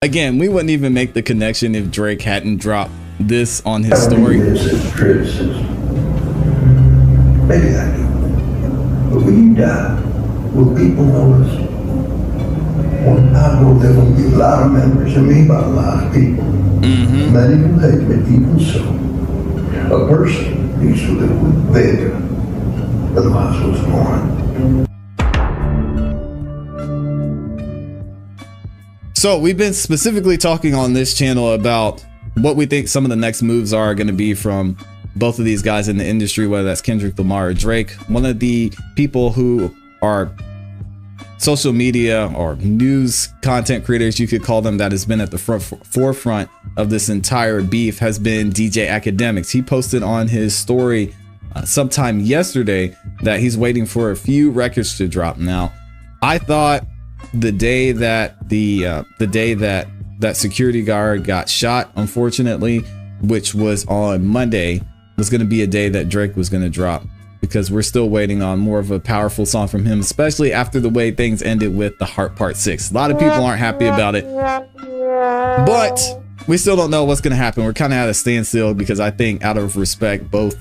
Again, we wouldn't even make the connection if Drake hadn't dropped this on his story. Criticism. Maybe I do. But when you die, will people notice? When I go, there will be a lot of memories of me by a lot of people. Many will hate me, even so. A person needs to live with vigor. Otherwise, what's born. So we've been specifically talking on this channel about what we think some of the next moves are going to be from both of these guys in the industry, whether that's Kendrick Lamar or Drake. One of the people who are social media or news content creators, you could call them, that has been at the forefront of this entire beef has been DJ Academics. He posted on his story sometime yesterday that he's waiting for a few records to drop. Now, I thought the day that that security guard got shot, unfortunately, which was on Monday, was going to be a day that Drake was going to drop, because we're still waiting on more of a powerful song from him, especially after the way things ended with The Heart Part 6. A lot of people aren't happy about it, but we still don't know what's going to happen. We're kind of at a standstill because I think, out of respect, both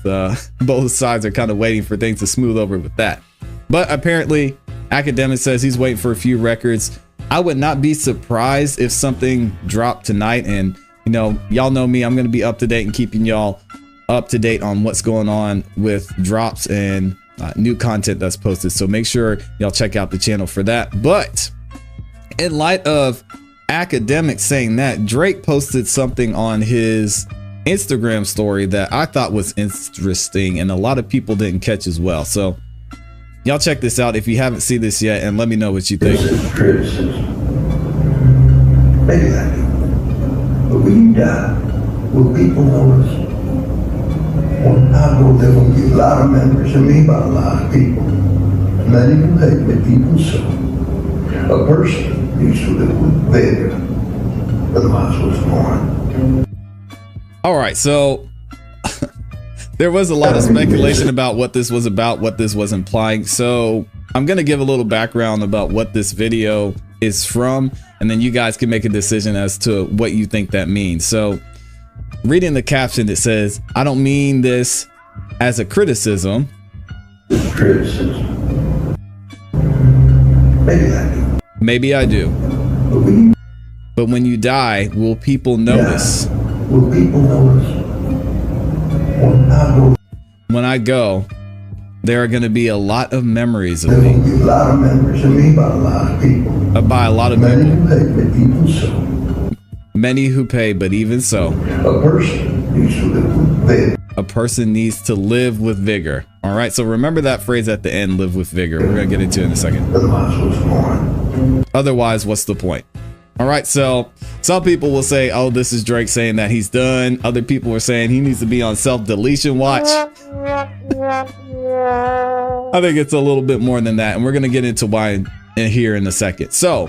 sides are kind of waiting for things to smooth over with that. But apparently Academic says he's waiting for a few records. I would not be surprised if something dropped tonight, and you know, y'all know me, I'm going to be up to date and keeping y'all up to date on what's going on with drops and new content that's posted. So make sure y'all check out the channel for that. But in light of Academic saying that, Drake posted something on his Instagram story that I thought was interesting and a lot of people didn't catch as well. So y'all check this out if you haven't seen this yet, and let me know what you think. Criticism. Maybe I do. But when you die, will people notice? When I go, there will be a lot of memories of me by a lot of people. Many will hate me, even so. A person needs to live with vigor. Otherwise, what's born. All right, so there was a lot of speculation about what this was about, what this was implying. So I'm going to give a little background about what this video is from, and then you guys can make a decision as to what you think that means. So reading the caption, it says, "I don't mean this as a criticism." Criticism. Maybe I do. Maybe I do. But when you die, will people notice? Will people notice? When I go, there are going to be a lot of memories of There me. will be a lot of memories of me by a lot of people. By a lot of Many people. who hate me, even so. Many who pay, but even so. A person needs to live with vigor. A person needs to live with vigor. All right, so remember that phrase at the end, live with vigor. We're going to get into it in a second. Otherwise, what's born. Otherwise, what's the point? All right, so some people will say, oh, this is Drake saying that he's done. Other people are saying he needs to be on self-deletion watch. I think it's a little bit more than that, and we're going to get into why in here in a second. So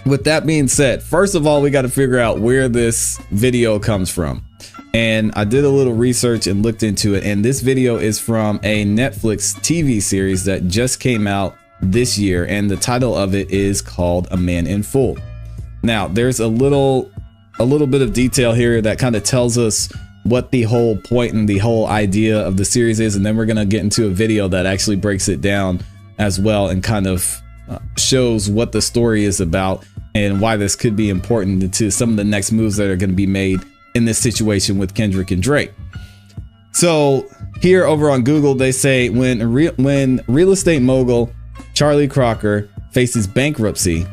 with that being said, first of all, we got to figure out where this video comes from. And I did a little research and looked into it, and this video is from a Netflix TV series that just came out this year, and the title of it is called A Man in Full. Now, there's a little bit of detail here that kind of tells us what the whole point and the whole idea of the series is, and then we're going to get into a video that actually breaks it down as well and kind of shows what the story is about and why this could be important to some of the next moves that are going to be made in this situation with Kendrick and Drake. So here over on Google, they say when real estate mogul Charlie Crocker faces bankruptcy,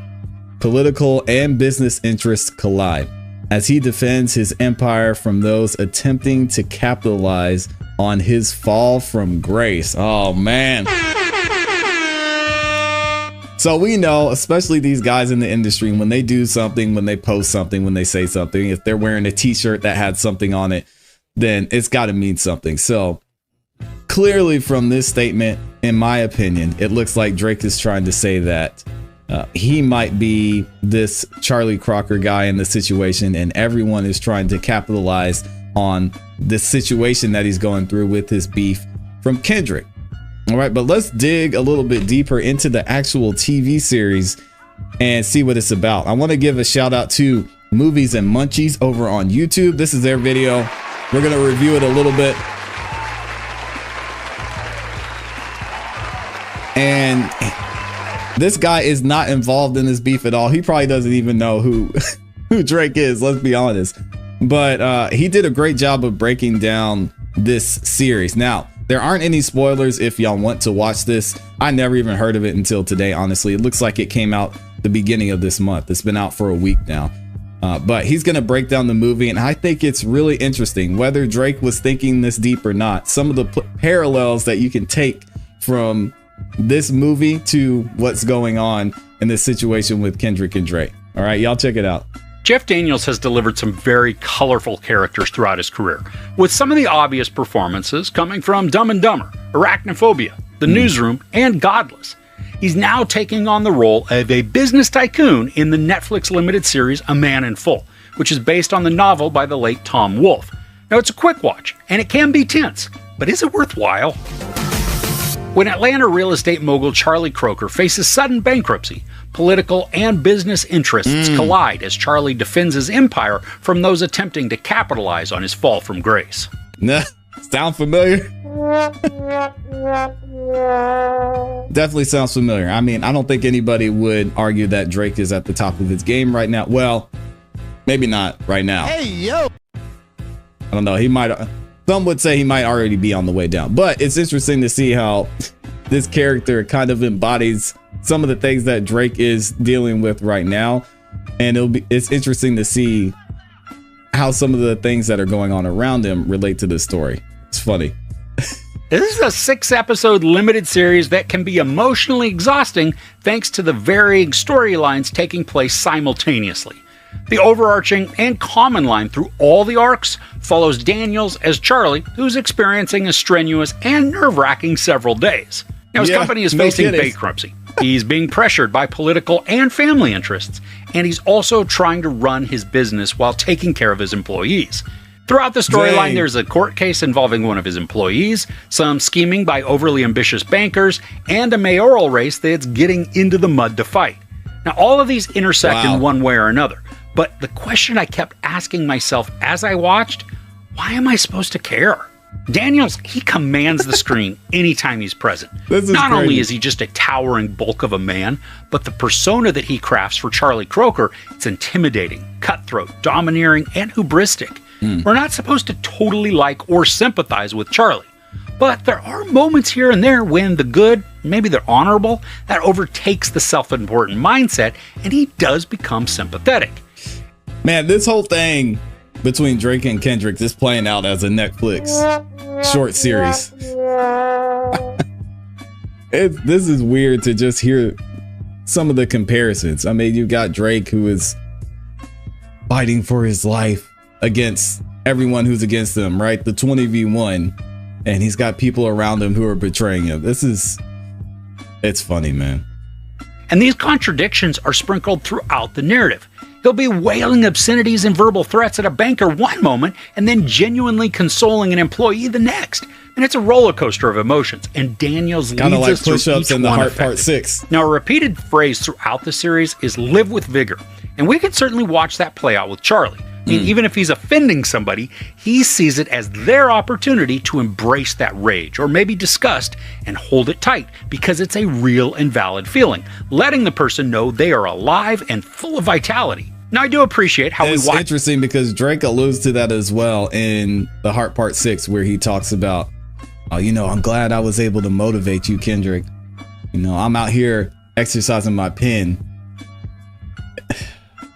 political and business interests collide as he defends his empire from those attempting to capitalize on his fall from grace. Oh man. So we know, especially these guys in the industry, when they do something, when they post something, when they say something, if they're wearing a t-shirt that had something on it, then it's got to mean something. So clearly from this statement, in my opinion, it looks like Drake is trying to say that he might be this Charlie Crocker guy in the situation, and everyone is trying to capitalize on this situation that he's going through with his beef from Kendrick. All right, but let's dig a little bit deeper into the actual TV series and see what it's about. I want to give a shout out to Movies and Munchies over on YouTube. This is their video. We're going to review it a little bit. And this guy is not involved in this beef at all. He probably doesn't even know who Drake is, let's be honest. But he did a great job of breaking down this series. Now, there aren't any spoilers if y'all want to watch this. I never even heard of it until today, honestly. It looks like it came out the beginning of this month. It's been out for a week now. But he's going to break down the movie, and I think it's really interesting, whether Drake was thinking this deep or not. Some of the parallels that you can take from this movie to what's going on in this situation with Kendrick and Drake. All right, y'all check it out. Jeff Daniels has delivered some very colorful characters throughout his career, with some of the obvious performances coming from Dumb and Dumber, Arachnophobia, The Newsroom, and Godless. He's now taking on the role of a business tycoon in the Netflix limited series A Man in Full, which is based on the novel by the late Tom Wolfe. Now, it's a quick watch, and it can be tense, but is it worthwhile? When Atlanta real estate mogul Charlie Croker faces sudden bankruptcy, political and business interests collide as Charlie defends his empire from those attempting to capitalize on his fall from grace. Nah, sound familiar? Definitely sounds familiar. I mean, I don't think anybody would argue that Drake is at the top of his game right now. Well, maybe not right now. Hey, yo! I don't know. He might. Some would say he might already be on the way down. But it's interesting to see how this character kind of embodies some of the things that Drake is dealing with right now. And it's interesting to see how some of the things that are going on around him relate to this story. It's funny. This is a 6-episode limited series that can be emotionally exhausting thanks to the varying storylines taking place simultaneously. The overarching and common line through all the arcs follows Daniels as Charlie, who's experiencing a strenuous and nerve-wracking several days. Now, his company is facing bankruptcy. He's being pressured by political and family interests, and he's also trying to run his business while taking care of his employees. Throughout the storyline, there's a court case involving one of his employees, some scheming by overly ambitious bankers, and a mayoral race that's getting into the mud to fight. Now, all of these intersect in one way or another, but the question I kept asking myself as I watched, why am I supposed to care? Daniels, he commands the screen anytime he's present. Not only is he just a towering bulk of a man, but the persona that he crafts for Charlie Croker, it's intimidating, cutthroat, domineering, and hubristic. We're not supposed to totally like or sympathize with Charlie, but there are moments here and there when the good, maybe the honorable, that overtakes the self-important mindset, and he does become sympathetic. Man, this whole thing between Drake and Kendrick is playing out as a Netflix short series. This is weird to just hear some of the comparisons. I mean, you got Drake, who is fighting for his life against everyone who's against him, right? The 20v1, and he's got people around him who are betraying him. It's funny, man. And these contradictions are sprinkled throughout the narrative. He'll be wailing obscenities and verbal threats at a banker one moment and then genuinely consoling an employee the next. And it's a roller coaster of emotions, and Daniels leads like us through push-ups each in the one Heart Part effectively. 6. Now, a repeated phrase throughout the series is live with vigor, and we can certainly watch that play out with Charlie. I mean, even if he's offending somebody, he sees it as their opportunity to embrace that rage or maybe disgust and hold it tight because it's a real and valid feeling, letting the person know they are alive and full of vitality. Now, I do appreciate how it's interesting because Drake alludes to that as well in the Heart Part 6, where he talks about, I'm glad I was able to motivate you, Kendrick. I'm out here exercising my pen.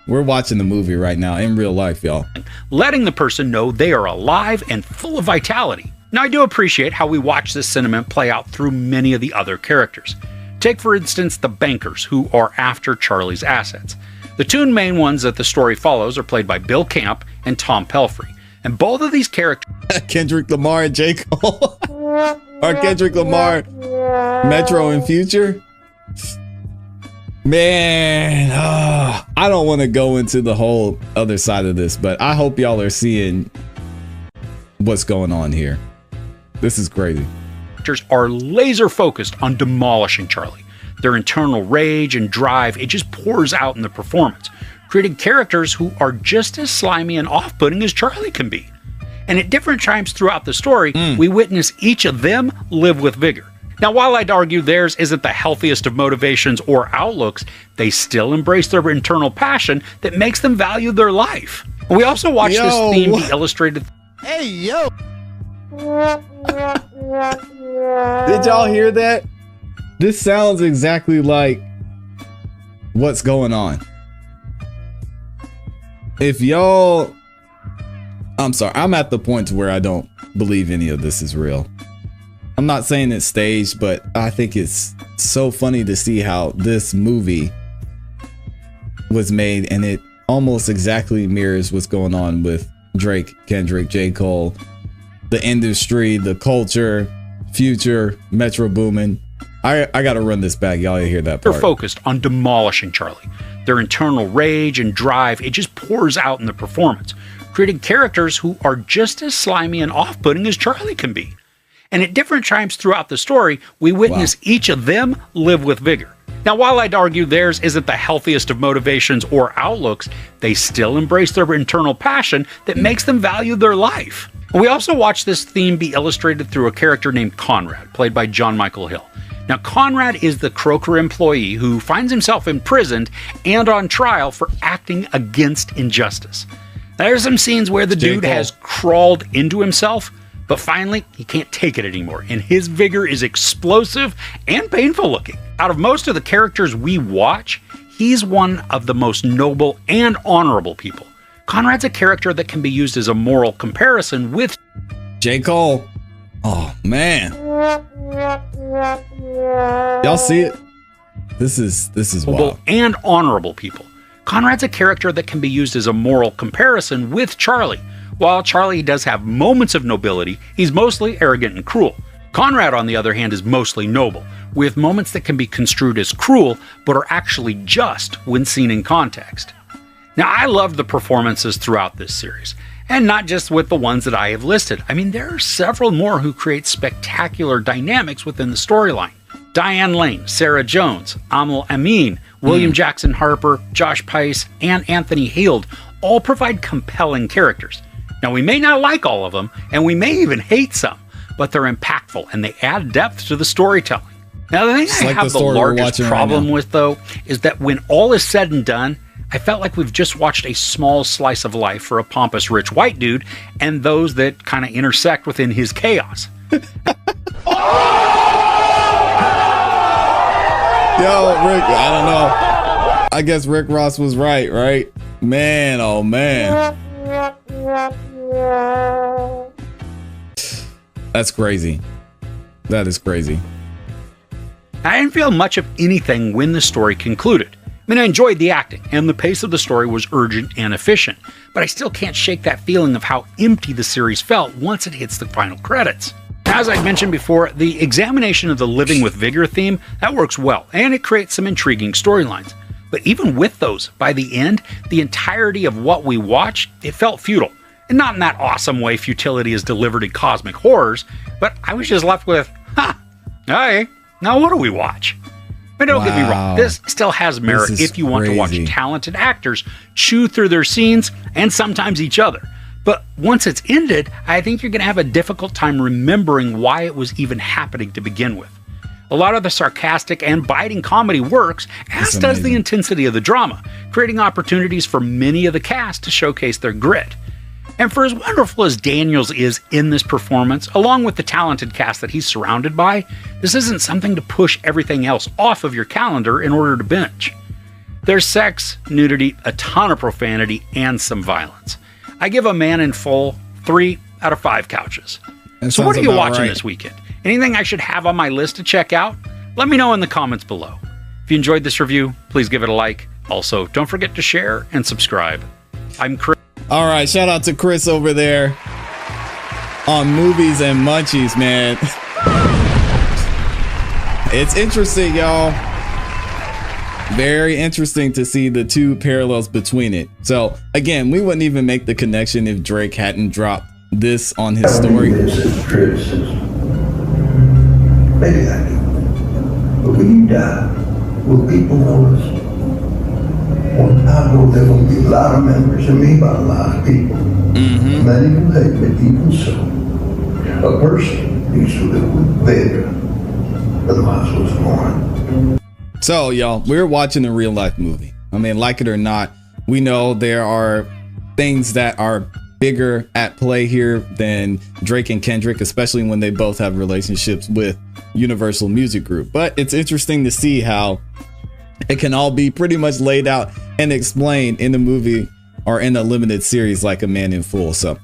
We're watching the movie right now in real life, y'all. Letting the person know they are alive and full of vitality. Now, I do appreciate how we watch this sentiment play out through many of the other characters. Take, for instance, the bankers who are after Charlie's assets. The two main ones that the story follows are played by Bill Camp and Tom Pelphrey. And both of these characters... Kendrick Lamar and J. Cole? Or Kendrick Lamar, Metro and Future? Man, I don't want to go into the whole other side of this, but I hope y'all are seeing what's going on here. This is crazy. Are laser focused on demolishing Charlie. Their internal rage and drive, it just pours out in the performance, creating characters who are just as slimy and off-putting as Charlie can be. And at different times throughout the story, we witness each of them live with vigor. Now, while I'd argue theirs isn't the healthiest of motivations or outlooks, they still embrace their internal passion that makes them value their life. We also watch this theme be illustrated. Hey, yo! Did y'all hear that? This sounds exactly like what's going on. If y'all... I'm sorry, I'm at the point where I don't believe any of this is real. I'm not saying it's staged, but I think it's so funny to see how this movie was made, and it almost exactly mirrors what's going on with Drake, Kendrick, J. Cole, the industry, the culture, Future, Metro Boomin. I gotta run this back. Y'all hear that part. They're focused on demolishing Charlie. Their internal rage and drive, it just pours out in the performance, creating characters who are just as slimy and off-putting as Charlie can be. And at different times throughout the story, we witness each of them live with vigor. Now, while I'd argue theirs isn't the healthiest of motivations or outlooks, they still embrace their internal passion that makes them value their life. We also watch this theme be illustrated through a character named Conrad, played by John Michael Hill. Now, Conrad is the Croker employee who finds himself imprisoned and on trial for acting against injustice. There's some scenes where the dude has crawled into himself, but finally, he can't take it anymore, and his vigor is explosive and painful looking. Out of most of the characters we watch, he's one of the most noble and honorable people. Conrad's a character that can be used as a moral comparison with J. Cole. Oh, man. Y'all see it? This is wild. And honorable people. Conrad's a character that can be used as a moral comparison with Charlie. While Charlie does have moments of nobility, he's mostly arrogant and cruel. Conrad, on the other hand, is mostly noble, with moments that can be construed as cruel, but are actually just when seen in context. Now, I loved the performances throughout this series, and not just with the ones that I have listed. I mean, there are several more who create spectacular dynamics within the storyline. Diane Lane, Sarah Jones, Aml Amin, William Jackson Harper, Josh Pais, and Anthony Heald all provide compelling characters. Now, we may not like all of them, and we may even hate some, but they're impactful and they add depth to the storytelling. Now, the thing I have the largest problem with, though, is that when all is said and done, I felt like we've just watched a small slice of life for a pompous rich white dude and those that kind of intersect within his chaos. Yo, Rick, I don't know. I guess Rick Ross was right? Man, oh man. That's crazy. That is crazy. I didn't feel much of anything when the story concluded. I mean, I enjoyed the acting, and the pace of the story was urgent and efficient, but I still can't shake that feeling of how empty the series felt once it hits the final credits. As I mentioned before, the examination of the Living with Vigor theme, that works well, and it creates some intriguing storylines. But even with those, by the end, the entirety of what we watched, it felt futile. And not in that awesome way futility is delivered in cosmic horrors, but I was just left with, hey, now what do we watch? But don't get me wrong, this still has merit if you want to watch talented actors chew through their scenes and sometimes each other. But once it's ended, I think you're going to have a difficult time remembering why it was even happening to begin with. A lot of the sarcastic and biting comedy works, as does the intensity of the drama, creating opportunities for many of the cast to showcase their grit. And for as wonderful as Daniels is in this performance, along with the talented cast that he's surrounded by, this isn't something to push everything else off of your calendar in order to binge. There's sex, nudity, a ton of profanity, and some violence. I give A Man in Full 3 out of 5 couches. So what are you watching this weekend? Anything I should have on my list to check out? Let me know in the comments below. If you enjoyed this review, please give it a like. Also, don't forget to share and subscribe. I'm Chris. All right, shout out to Chris over there on Movies and Munchies, man. It's interesting, y'all. Very interesting to see the two parallels between it. So, again, we wouldn't even make the connection if Drake hadn't dropped this on his story. This is criticism. Maybe I do. But when you die, Will people notice? When I go, there will be a lot of memories of me by a lot of people. Many will hate me, even so. A person needs to live with vigor. Otherwise, was born. So, y'all, we're watching a real life movie. I mean, like it or not, we know there are things that are bigger at play here than Drake and Kendrick, especially when they both have relationships with Universal Music Group. But it's interesting to see how it can all be pretty much laid out and explained in the movie or in a limited series like A Man in Full. So